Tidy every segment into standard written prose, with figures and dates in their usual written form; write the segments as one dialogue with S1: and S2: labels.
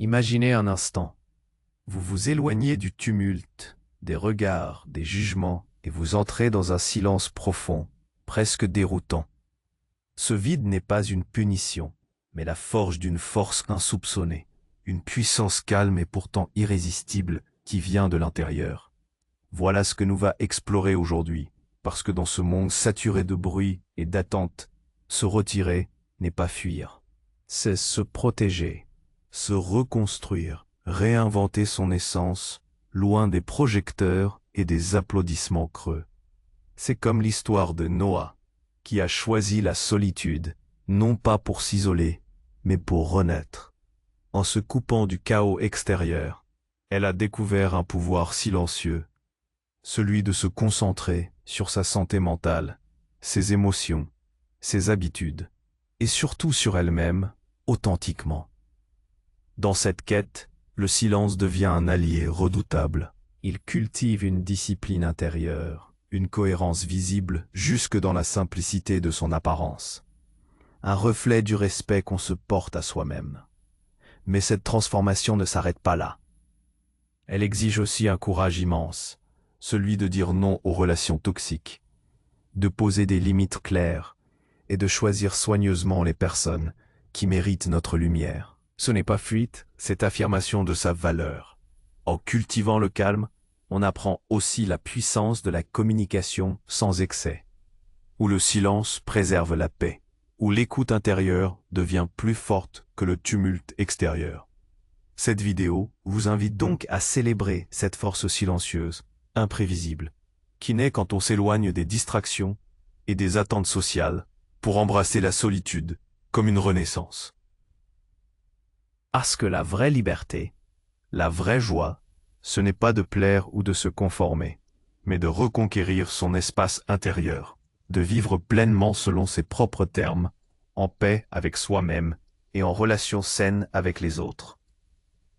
S1: Imaginez un instant. Vous vous éloignez du tumulte, des regards, des jugements, et vous entrez dans un silence profond, presque déroutant. Ce vide n'est pas une punition, mais la forge d'une force insoupçonnée, une puissance calme et pourtant irrésistible qui vient de l'intérieur. Voilà ce que nous va explorer aujourd'hui, parce que dans ce monde saturé de bruit et d'attente, se retirer n'est pas fuir. C'est se protéger, se reconstruire, réinventer son essence, loin des projecteurs et des applaudissements creux. C'est comme l'histoire de Noah, qui a choisi la solitude, non pas pour s'isoler, mais pour renaître. En se coupant du chaos extérieur, elle a découvert un pouvoir silencieux, celui de se concentrer sur sa santé mentale, ses émotions, ses habitudes, et surtout sur elle-même, authentiquement. Dans cette quête, le silence devient un allié redoutable. Il cultive une discipline intérieure, une cohérence visible jusque dans la simplicité de son apparence. Un reflet du respect qu'on se porte à soi-même. Mais cette transformation ne s'arrête pas là. Elle exige aussi un courage immense, celui de dire non aux relations toxiques, de poser des limites claires et de choisir soigneusement les personnes qui méritent notre lumière. Ce n'est pas fuite, c'est affirmation de sa valeur. En cultivant le calme, on apprend aussi la puissance de la communication sans excès, où le silence préserve la paix, où l'écoute intérieure devient plus forte que le tumulte extérieur. Cette vidéo vous invite donc à célébrer cette force silencieuse, imprévisible, qui naît quand on s'éloigne des distractions et des attentes sociales pour embrasser la solitude comme une renaissance. Parce que la vraie liberté, la vraie joie, ce n'est pas de plaire ou de se conformer, mais de reconquérir son espace intérieur, de vivre pleinement selon ses propres termes, en paix avec soi-même et en relation saine avec les autres.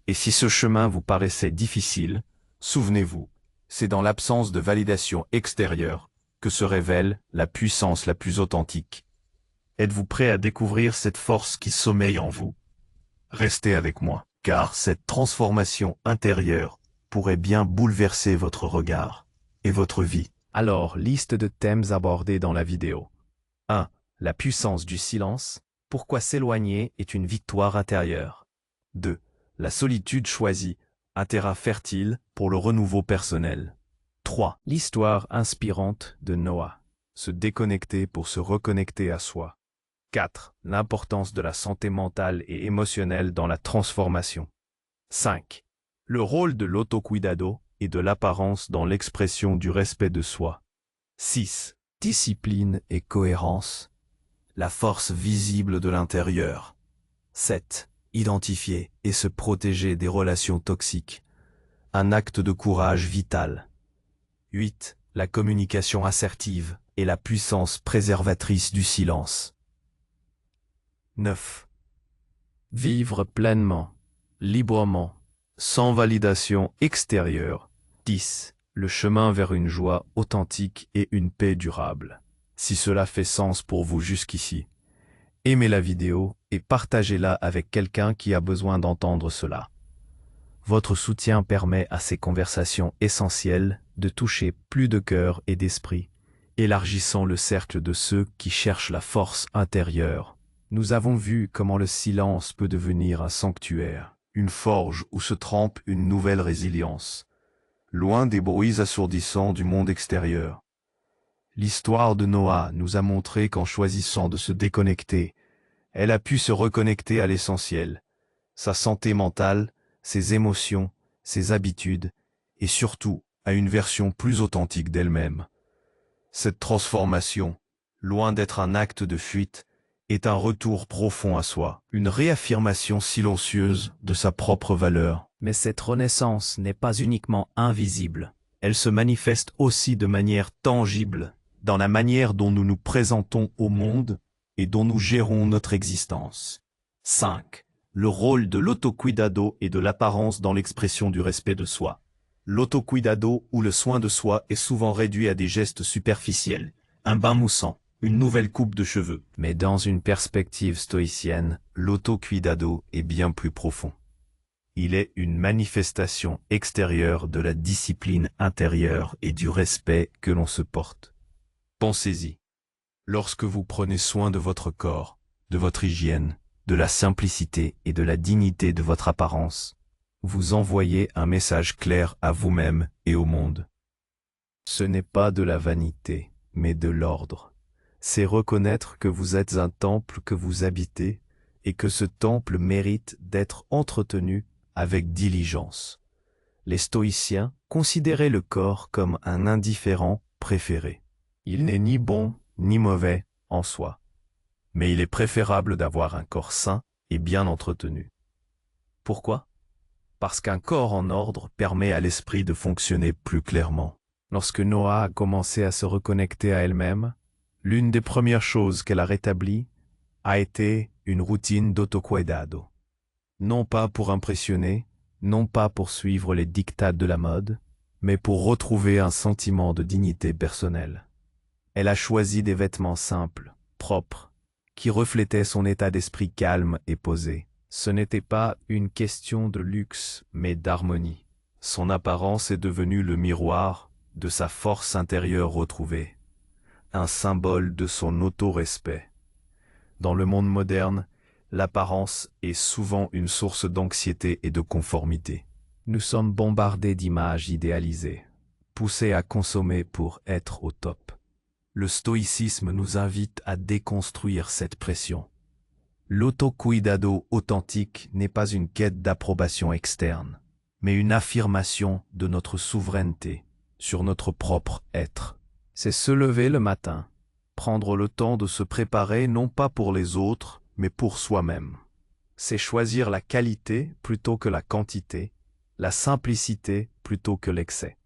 S1: Et si ce chemin vous paraissait difficile, souvenez-vous, c'est dans l'absence de validation extérieure que se révèle la puissance la plus authentique. Êtes-vous prêt à découvrir cette force qui sommeille en vous? Restez avec moi, car cette transformation intérieure pourrait bien bouleverser votre regard et votre vie. Alors, liste de thèmes abordés dans la vidéo. 1. La puissance du silence. Pourquoi s'éloigner est une victoire intérieure. 2. La solitude choisie. Un terrain fertile pour le renouveau personnel. 3. L'histoire inspirante de Noah. Se déconnecter pour se reconnecter à soi. 4. L'importance de la santé mentale et émotionnelle dans la transformation. 5. Le rôle de l'autocuidado et de l'apparence dans l'expression du respect de soi. 6. Discipline et cohérence. La force visible de l'intérieur. 7. Identifier et se protéger des relations toxiques. Un acte de courage vital. 8. La communication assertive et la puissance préservatrice du silence. 9. Vivre pleinement, librement, sans validation extérieure. 10. Le chemin vers une joie authentique et une paix durable. Si cela fait sens pour vous jusqu'ici, aimez la vidéo et partagez-la avec quelqu'un qui a besoin d'entendre cela. Votre soutien permet à ces conversations essentielles de toucher plus de cœurs et d'esprit, élargissant le cercle de ceux qui cherchent la force intérieure. Nous avons vu comment le silence peut devenir un sanctuaire, une forge où se trempe une nouvelle résilience, loin des bruits assourdissants du monde extérieur. L'histoire de Noah nous a montré qu'en choisissant de se déconnecter, elle a pu se reconnecter à l'essentiel, sa santé mentale, ses émotions, ses habitudes, et surtout à une version plus authentique d'elle-même. Cette transformation, loin d'être un acte de fuite, est un retour profond à soi, une réaffirmation silencieuse de sa propre valeur. Mais cette renaissance n'est pas uniquement invisible, elle se manifeste aussi de manière tangible, dans la manière dont nous nous présentons au monde et dont nous gérons notre existence. 5. Le rôle de l'autocuidado et de l'apparence dans l'expression du respect de soi. L'autocuidado ou le soin de soi est souvent réduit à des gestes superficiels, un bain moussant, une nouvelle coupe de cheveux. Mais dans une perspective stoïcienne, l'autocuidado est bien plus profond. Il est une manifestation extérieure de la discipline intérieure et du respect que l'on se porte. Pensez-y. Lorsque vous prenez soin de votre corps, de votre hygiène, de la simplicité et de la dignité de votre apparence, vous envoyez un message clair à vous-même et au monde. Ce n'est pas de la vanité, mais de l'ordre. C'est reconnaître que vous êtes un temple que vous habitez et que ce temple mérite d'être entretenu avec diligence. Les stoïciens considéraient le corps comme un indifférent préféré. Il n'est ni bon ni mauvais en soi, mais il est préférable d'avoir un corps sain et bien entretenu. Pourquoi? Parce qu'un corps en ordre permet à l'esprit de fonctionner plus clairement. Lorsque Noah a commencé à se reconnecter à elle-même, l'une des premières choses qu'elle a rétablies a été une routine d'autocuidado. Non pas pour impressionner, non pas pour suivre les diktats de la mode, mais pour retrouver un sentiment de dignité personnelle. Elle a choisi des vêtements simples, propres, qui reflétaient son état d'esprit calme et posé. Ce n'était pas une question de luxe, mais d'harmonie. Son apparence est devenue le miroir de sa force intérieure retrouvée, un symbole de son auto-respect. Dans le monde moderne, l'apparence est souvent une source d'anxiété et de conformité. Nous sommes bombardés d'images idéalisées, poussés à consommer pour être au top. Le stoïcisme nous invite à déconstruire cette pression. L'autocuidado authentique n'est pas une quête d'approbation externe, mais une affirmation de notre souveraineté sur notre propre être. C'est se lever le matin, prendre le temps de se préparer non pas pour les autres, mais pour soi-même. C'est choisir la qualité plutôt que la quantité, la simplicité plutôt que l'excès.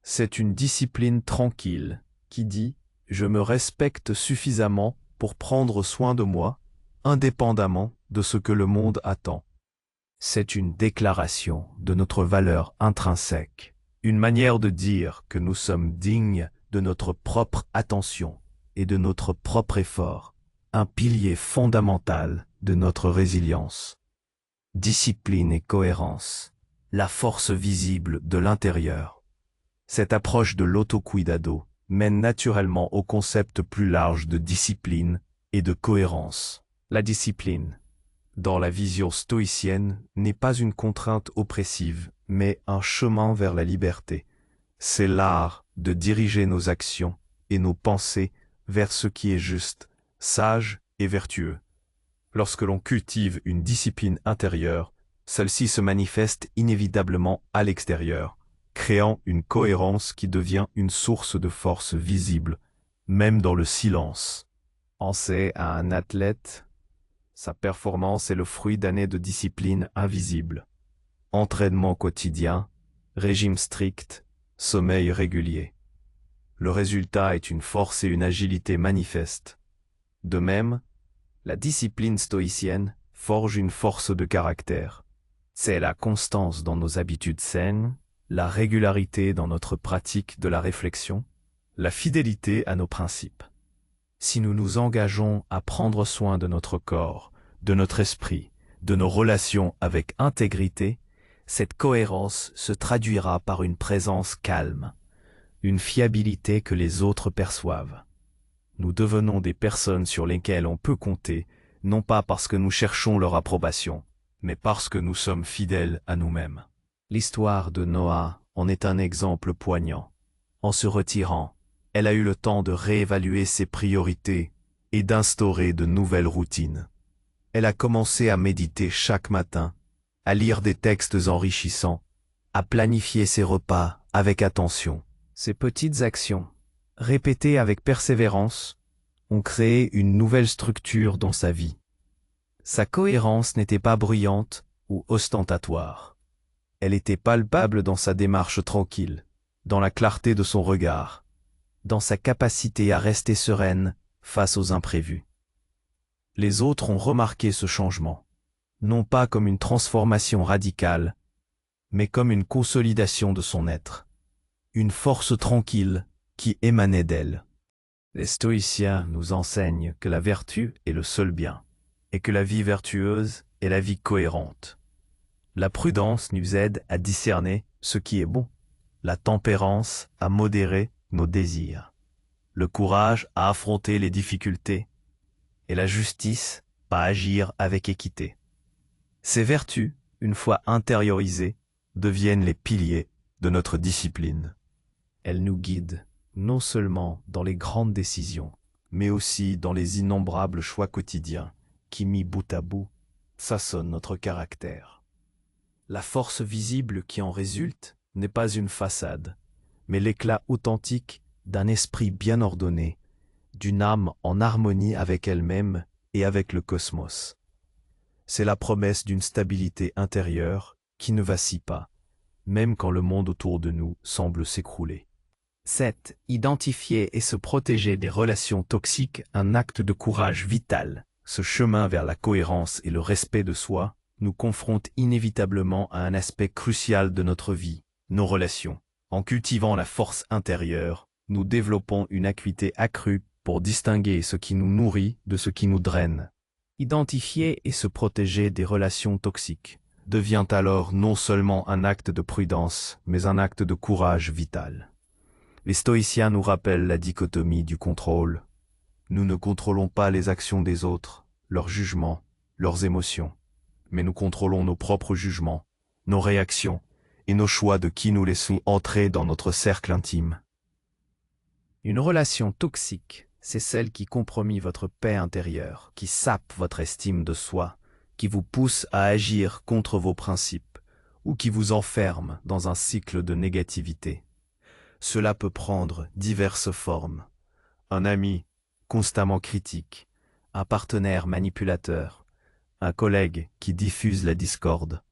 S1: C'est une discipline tranquille qui dit « Je me respecte suffisamment pour prendre soin de moi, indépendamment de ce que le monde attend. » C'est une déclaration de notre valeur intrinsèque, une manière de dire que nous sommes dignes de notre propre attention et de notre propre effort, un pilier fondamental de notre résilience. Discipline et cohérence, la force visible de l'intérieur. Cette approche de l'autocuidado mène naturellement au concept plus large de discipline et de cohérence. La discipline, dans la vision stoïcienne, n'est pas une contrainte oppressive, mais un chemin vers la liberté. C'est l'art de diriger nos actions et nos pensées vers ce qui est juste, sage et vertueux. Lorsque l'on cultive une discipline intérieure, celle-ci se manifeste inévitablement à l'extérieur, créant une cohérence qui devient une source de force visible, même dans le silence. Pensez à un athlète. Sa performance est le fruit d'années de discipline invisible. Entraînement quotidien, régime strict, sommeil régulier. Le résultat est une force et une agilité manifestes. De même, la discipline stoïcienne forge une force de caractère. C'est la constance dans nos habitudes saines, la régularité dans notre pratique de la réflexion, la fidélité à nos principes. Si nous nous engageons à prendre soin de notre corps, de notre esprit, de nos relations avec intégrité, cette cohérence se traduira par une présence calme, une fiabilité que les autres perçoivent. Nous devenons des personnes sur lesquelles on peut compter, non pas parce que nous cherchons leur approbation, mais parce que nous sommes fidèles à nous-mêmes. L'histoire de Noah en est un exemple poignant. En se retirant, elle a eu le temps de réévaluer ses priorités et d'instaurer de nouvelles routines. Elle a commencé à méditer chaque matin, à lire des textes enrichissants, à planifier ses repas avec attention. Ces petites actions, répétées avec persévérance, ont créé une nouvelle structure dans sa vie. Sa cohérence n'était pas bruyante ou ostentatoire. Elle était palpable dans sa démarche tranquille, dans la clarté de son regard, dans sa capacité à rester sereine face aux imprévus. Les autres ont remarqué ce changement, non pas comme une transformation radicale, mais comme une consolidation de son être, une force tranquille qui émanait d'elle. Les stoïciens nous enseignent que la vertu est le seul bien, et que la vie vertueuse est la vie cohérente. La prudence nous aide à discerner ce qui est bon, la tempérance à modérer nos désirs, le courage à affronter les difficultés et la justice à agir avec équité. Ces vertus, une fois intériorisées, deviennent les piliers de notre discipline. Elles nous guident non seulement dans les grandes décisions, mais aussi dans les innombrables choix quotidiens qui, mis bout à bout, façonnent notre caractère. La force visible qui en résulte n'est pas une façade, mais l'éclat authentique d'un esprit bien ordonné, d'une âme en harmonie avec elle-même et avec le cosmos. C'est la promesse d'une stabilité intérieure qui ne vacille pas, même quand le monde autour de nous semble s'écrouler. 7. Identifier et se protéger des relations toxiques, un acte de courage vital. Ce chemin vers la cohérence et le respect de soi nous confronte inévitablement à un aspect crucial de notre vie, nos relations. En cultivant la force intérieure, nous développons une acuité accrue pour distinguer ce qui nous nourrit de ce qui nous draine. Identifier et se protéger des relations toxiques devient alors non seulement un acte de prudence, mais un acte de courage vital. Les stoïciens nous rappellent la dichotomie du contrôle. Nous ne contrôlons pas les actions des autres, leurs jugements, leurs émotions, mais nous contrôlons nos propres jugements, nos réactions et nos choix de qui nous laissons entrer dans notre cercle intime. Une relation toxique, c'est celle qui compromet votre paix intérieure, qui sape votre estime de soi, qui vous pousse à agir contre vos principes ou qui vous enferme dans un cycle de négativité. Cela peut prendre diverses formes. Un ami constamment critique, un partenaire manipulateur, un collègue qui diffuse la discorde,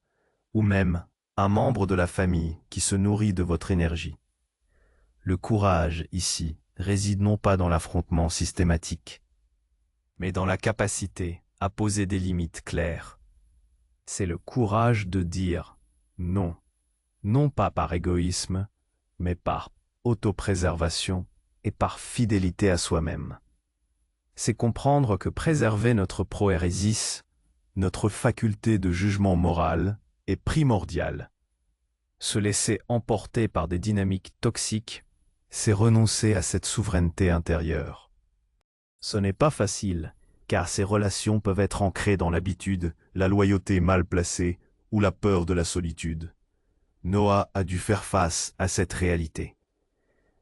S1: ou même un membre de la famille qui se nourrit de votre énergie. Le courage, ici, réside non pas dans l'affrontement systématique, mais dans la capacité à poser des limites claires. C'est le courage de dire non, non pas par égoïsme, mais par autopréservation et par fidélité à soi-même. C'est comprendre que préserver notre proérésis, notre faculté de jugement moral, est primordial. Se laisser emporter par des dynamiques toxiques, c'est renoncer à cette souveraineté intérieure. Ce n'est pas facile, car ces relations peuvent être ancrées dans l'habitude, la loyauté mal placée ou la peur de la solitude. Noah a dû faire face à cette réalité.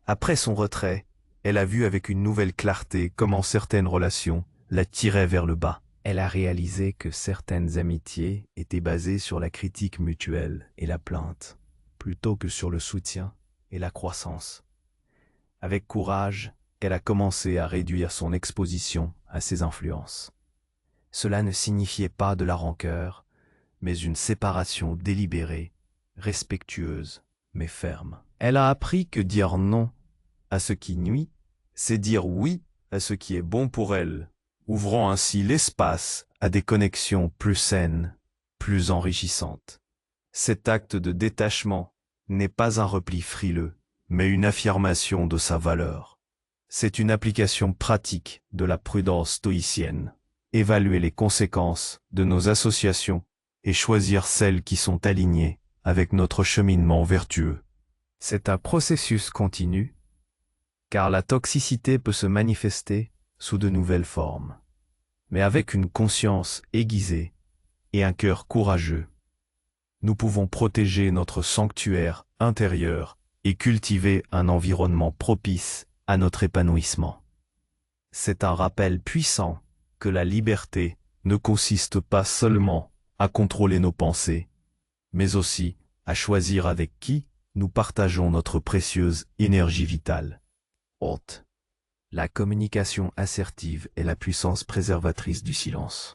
S1: Après son retrait, elle a vu avec une nouvelle clarté comment certaines relations la tiraient vers le bas. Elle a réalisé que certaines amitiés étaient basées sur la critique mutuelle et la plainte, plutôt que sur le soutien et la croissance. Avec courage, elle a commencé à réduire son exposition à ces influences. Cela ne signifiait pas de la rancœur, mais une séparation délibérée, respectueuse, mais ferme. Elle a appris que dire non à ce qui nuit, c'est dire oui à ce qui est bon pour elle, ouvrant ainsi l'espace à des connexions plus saines, plus enrichissantes. Cet acte de détachement n'est pas un repli frileux, mais une affirmation de sa valeur. C'est une application pratique de la prudence stoïcienne. Évaluer les conséquences de nos associations et choisir celles qui sont alignées avec notre cheminement vertueux. C'est un processus continu, car la toxicité peut se manifester sous de nouvelles formes. Mais avec une conscience aiguisée et un cœur courageux, nous pouvons protéger notre sanctuaire intérieur et cultiver un environnement propice à notre épanouissement. C'est un rappel puissant que la liberté ne consiste pas seulement à contrôler nos pensées, mais aussi à choisir avec qui nous partageons notre précieuse énergie vitale. Haute. La communication assertive est la puissance préservatrice du silence.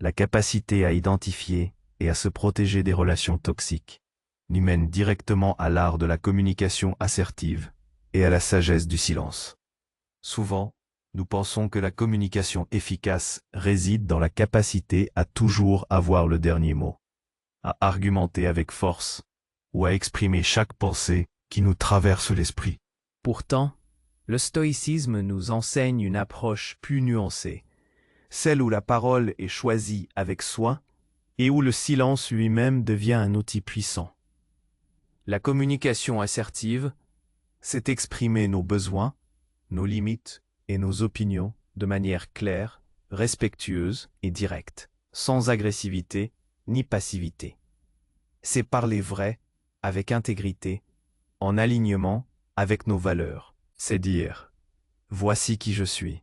S1: La capacité à identifier et à se protéger des relations toxiques nous mène directement à l'art de la communication assertive et à la sagesse du silence. Souvent, nous pensons que la communication efficace réside dans la capacité à toujours avoir le dernier mot, à argumenter avec force ou à exprimer chaque pensée qui nous traverse l'esprit. Pourtant, le stoïcisme nous enseigne une approche plus nuancée, celle où la parole est choisie avec soin et où le silence lui-même devient un outil puissant. La communication assertive, c'est exprimer nos besoins, nos limites et nos opinions de manière claire, respectueuse et directe, sans agressivité ni passivité. C'est parler vrai, avec intégrité, en alignement avec nos valeurs. C'est dire « Voici qui je suis.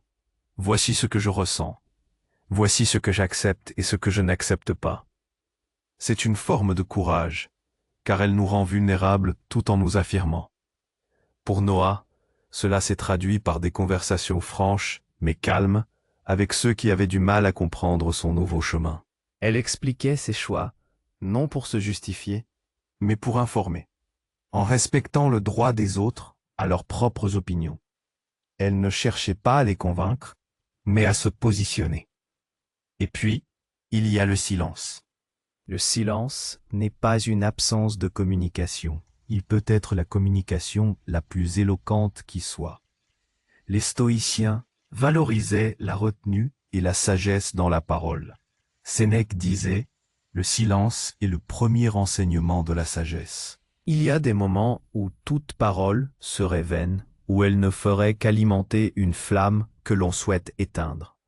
S1: Voici ce que je ressens. Voici ce que j'accepte et ce que je n'accepte pas. » C'est une forme de courage, car elle nous rend vulnérables tout en nous affirmant. Pour Noah, cela s'est traduit par des conversations franches, mais calmes, avec ceux qui avaient du mal à comprendre son nouveau chemin. Elle expliquait ses choix, non pour se justifier, mais pour informer, en respectant le droit des autres à leurs propres opinions. Elle ne cherchait pas à les convaincre, mais à se positionner. Et puis, il y a le silence. Le silence n'est pas une absence de communication. Il peut être la communication la plus éloquente qui soit. Les stoïciens valorisaient la retenue et la sagesse dans la parole. Sénèque disait « Le silence est le premier enseignement de la sagesse ». Il y a des moments où toute parole serait vaine, où elle ne ferait qu'alimenter une flamme que l'on souhaite éteindre.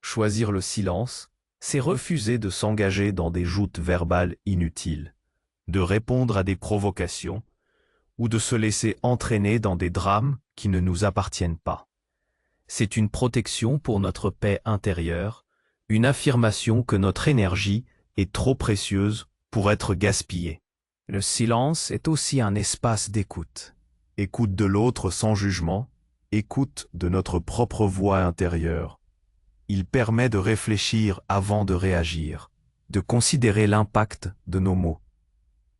S1: Choisir le silence, c'est refuser de s'engager dans des joutes verbales inutiles, de répondre à des provocations, ou de se laisser entraîner dans des drames qui ne nous appartiennent pas. C'est une protection pour notre paix intérieure, une affirmation que notre énergie est trop précieuse pour être gaspillée. Le silence est aussi un espace d'écoute. Écoute de l'autre sans jugement, écoute de notre propre voix intérieure. Il permet de réfléchir avant de réagir, de considérer l'impact de nos mots.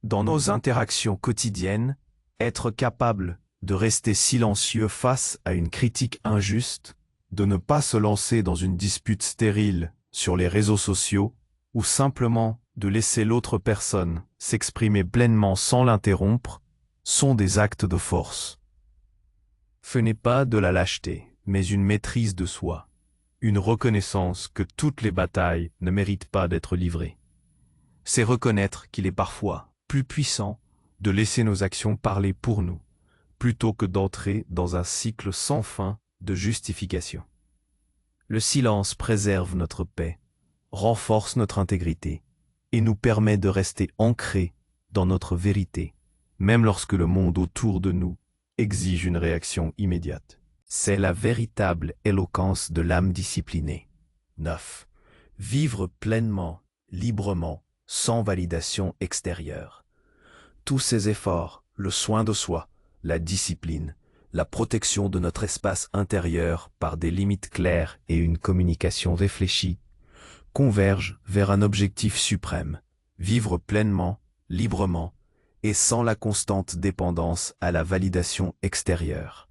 S1: Dans nos interactions quotidiennes, être capable de rester silencieux face à une critique injuste, de ne pas se lancer dans une dispute stérile sur les réseaux sociaux, ou simplement de laisser l'autre personne s'exprimer pleinement sans l'interrompre, sont des actes de force. Ce n'est pas de la lâcheté, mais une maîtrise de soi, une reconnaissance que toutes les batailles ne méritent pas d'être livrées. C'est reconnaître qu'il est parfois plus puissant de laisser nos actions parler pour nous, plutôt que d'entrer dans un cycle sans fin de justification. Le silence préserve notre paix, renforce notre intégrité et nous permet de rester ancrés dans notre vérité, même lorsque le monde autour de nous exige une réaction immédiate. C'est la véritable éloquence de l'âme disciplinée. 9. Vivre pleinement, librement, sans validation extérieure. Tous ces efforts, le soin de soi, la discipline, la protection de notre espace intérieur par des limites claires et une communication réfléchie, convergent vers un objectif suprême, vivre pleinement, librement et sans la constante dépendance à la validation extérieure.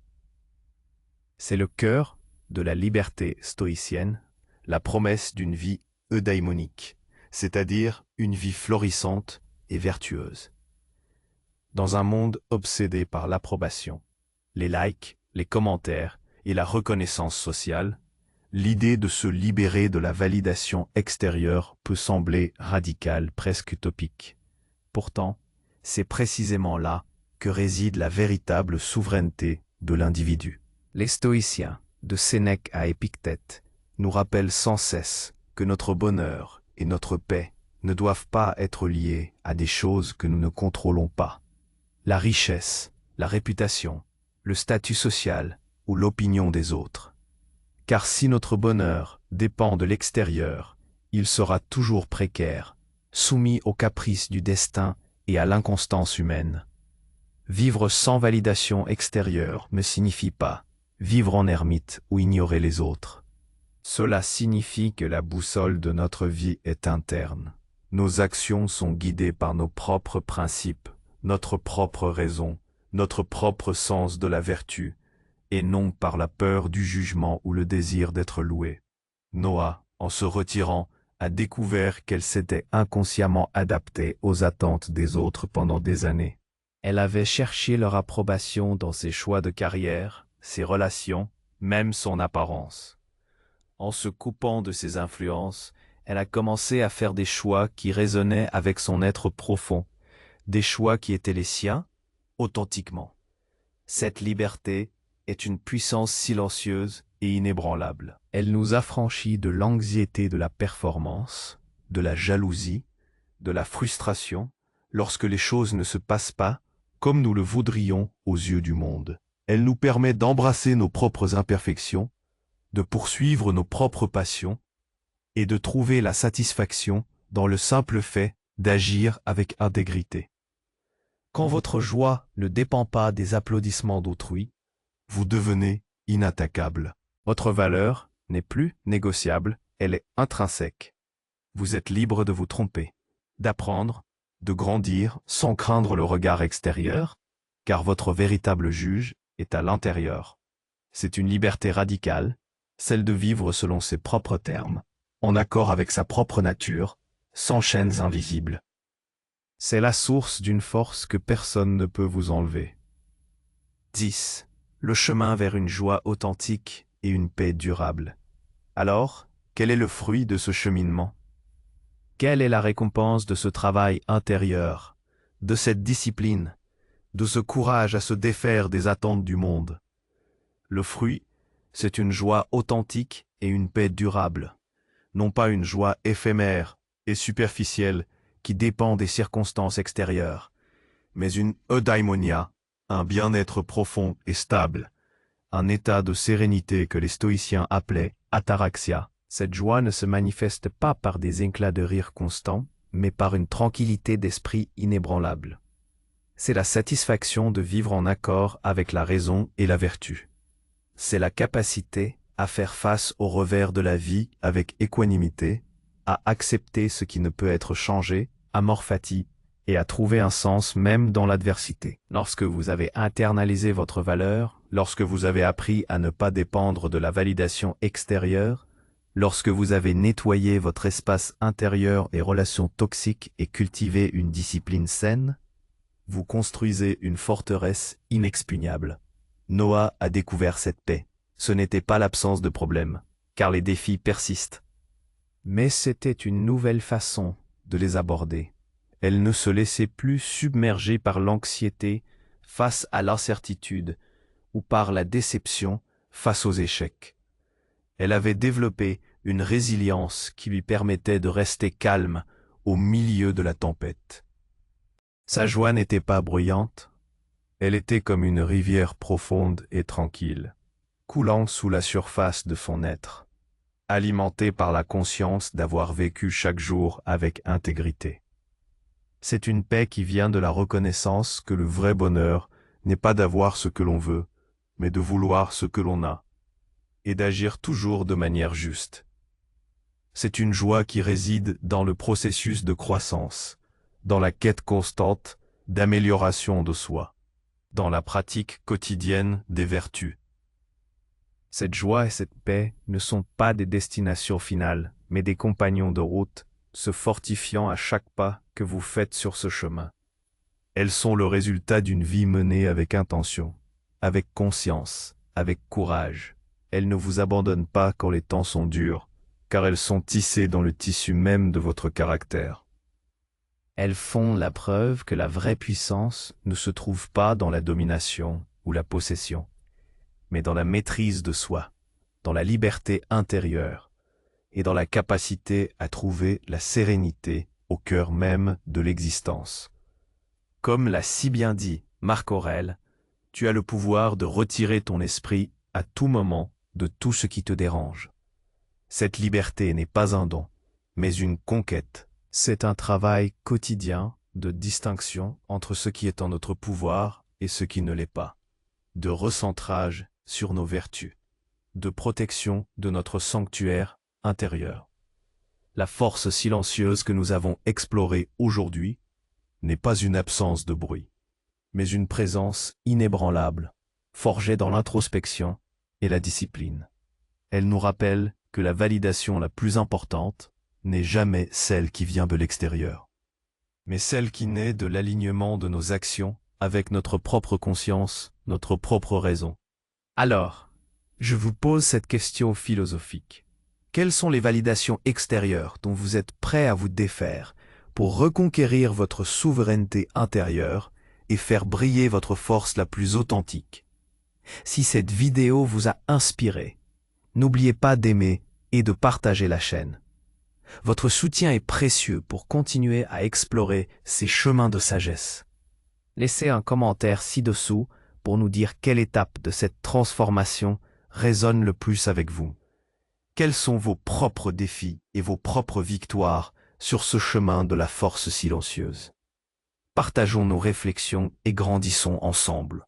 S1: C'est le cœur de la liberté stoïcienne, la promesse d'une vie eudaimonique, c'est-à-dire une vie florissante et vertueuse. Dans un monde obsédé par l'approbation, les likes, les commentaires et la reconnaissance sociale, l'idée de se libérer de la validation extérieure peut sembler radicale, presque utopique. Pourtant, c'est précisément là que réside la véritable souveraineté de l'individu. Les stoïciens, de Sénèque à Épictète, nous rappellent sans cesse que notre bonheur et notre paix ne doivent pas être liés à des choses que nous ne contrôlons pas. La richesse, la réputation, le statut social ou l'opinion des autres. Car si notre bonheur dépend de l'extérieur, il sera toujours précaire, soumis aux caprices du destin et à l'inconstance humaine. Vivre sans validation extérieure ne signifie pas vivre en ermite ou ignorer les autres. Cela signifie que la boussole de notre vie est interne. Nos actions sont guidées par nos propres principes, notre propre raison, notre propre sens de la vertu, et non par la peur du jugement ou le désir d'être loué. Noah, en se retirant, a découvert qu'elle s'était inconsciemment adaptée aux attentes des autres pendant des années. Elle avait cherché leur approbation dans ses choix de carrière, ses relations, même son apparence. En se coupant de ses influences, Elle a commencé à faire des choix qui résonnaient avec son être profond, des choix qui étaient les siens, authentiquement. Cette liberté est une puissance silencieuse et inébranlable. Elle nous affranchit de l'anxiété de la performance, de la jalousie, de la frustration, lorsque les choses ne se passent pas comme nous le voudrions aux yeux du monde. Elle nous permet d'embrasser nos propres imperfections, de poursuivre nos propres passions et de trouver la satisfaction dans le simple fait d'agir avec intégrité. Quand votre joie ne dépend pas des applaudissements d'autrui, vous devenez inattaquable. Votre valeur n'est plus négociable, elle est intrinsèque. Vous êtes libre de vous tromper, d'apprendre, de grandir sans craindre le regard extérieur, car votre véritable juge est à l'intérieur. C'est une liberté radicale, celle de vivre selon ses propres termes, en accord avec sa propre nature, sans chaînes invisibles. C'est la source d'une force que personne ne peut vous enlever. 10. Le chemin vers une joie authentique et une paix durable. Alors, quel est le fruit de ce cheminement? Quelle est la récompense de ce travail intérieur, de cette discipline, de ce courage à se défaire des attentes du monde? Le fruit, c'est une joie authentique et une paix durable, non pas une joie éphémère et superficielle qui dépend des circonstances extérieures, mais une eudaimonia, un bien-être profond et stable, un état de sérénité que les stoïciens appelaient ataraxia. Cette joie ne se manifeste pas par des éclats de rire constants, mais par une tranquillité d'esprit inébranlable. C'est la satisfaction de vivre en accord avec la raison et la vertu. C'est la capacité à faire face aux revers de la vie avec équanimité, à accepter ce qui ne peut être changé, amor fati, et à trouver un sens même dans l'adversité. Lorsque vous avez internalisé votre valeur, lorsque vous avez appris à ne pas dépendre de la validation extérieure, lorsque vous avez nettoyé votre espace intérieur et relations toxiques et cultivé une discipline saine, vous construisez une forteresse inexpugnable. Noah a découvert cette paix. Ce n'était pas l'absence de problèmes, car les défis persistent. Mais c'était une nouvelle façon de les aborder. Elle ne se laissait plus submerger par l'anxiété face à l'incertitude ou par la déception face aux échecs. Elle avait développé une résilience qui lui permettait de rester calme au milieu de la tempête. Sa joie n'était pas bruyante, elle était comme une rivière profonde et tranquille, coulant sous la surface de son être, alimentée par la conscience d'avoir vécu chaque jour avec intégrité. C'est une paix qui vient de la reconnaissance que le vrai bonheur n'est pas d'avoir ce que l'on veut, mais de vouloir ce que l'on a, et d'agir toujours de manière juste. C'est une joie qui réside dans le processus de croissance, dans la quête constante d'amélioration de soi, dans la pratique quotidienne des vertus. Cette joie et cette paix ne sont pas des destinations finales, mais des compagnons de route, se fortifiant à chaque pas que vous faites sur ce chemin. Elles sont le résultat d'une vie menée avec intention, avec conscience, avec courage. Elles ne vous abandonnent pas quand les temps sont durs, car elles sont tissées dans le tissu même de votre caractère. Elles font la preuve que la vraie puissance ne se trouve pas dans la domination ou la possession, mais dans la maîtrise de soi, dans la liberté intérieure et dans la capacité à trouver la sérénité au cœur même de l'existence. Comme l'a si bien dit Marc Aurèle, tu as le pouvoir de retirer ton esprit à tout moment de tout ce qui te dérange. Cette liberté n'est pas un don, mais une conquête. C'est un travail quotidien de distinction entre ce qui est en notre pouvoir et ce qui ne l'est pas, de recentrage sur nos vertus, de protection de notre sanctuaire intérieur. La force silencieuse que nous avons explorée aujourd'hui n'est pas une absence de bruit, mais une présence inébranlable, forgée dans l'introspection et la discipline. Elle nous rappelle que la validation la plus importante n'est jamais celle qui vient de l'extérieur, mais celle qui naît de l'alignement de nos actions avec notre propre conscience, notre propre raison. Alors, je vous pose cette question philosophique. Quelles sont les validations extérieures dont vous êtes prêt à vous défaire pour reconquérir votre souveraineté intérieure et faire briller votre force la plus authentique? Si cette vidéo vous a inspiré, n'oubliez pas d'aimer et de partager la chaîne. Votre soutien est précieux pour continuer à explorer ces chemins de sagesse. Laissez un commentaire ci-dessous pour nous dire quelle étape de cette transformation résonne le plus avec vous. Quels sont vos propres défis et vos propres victoires sur ce chemin de la force silencieuse? Partageons nos réflexions et grandissons ensemble.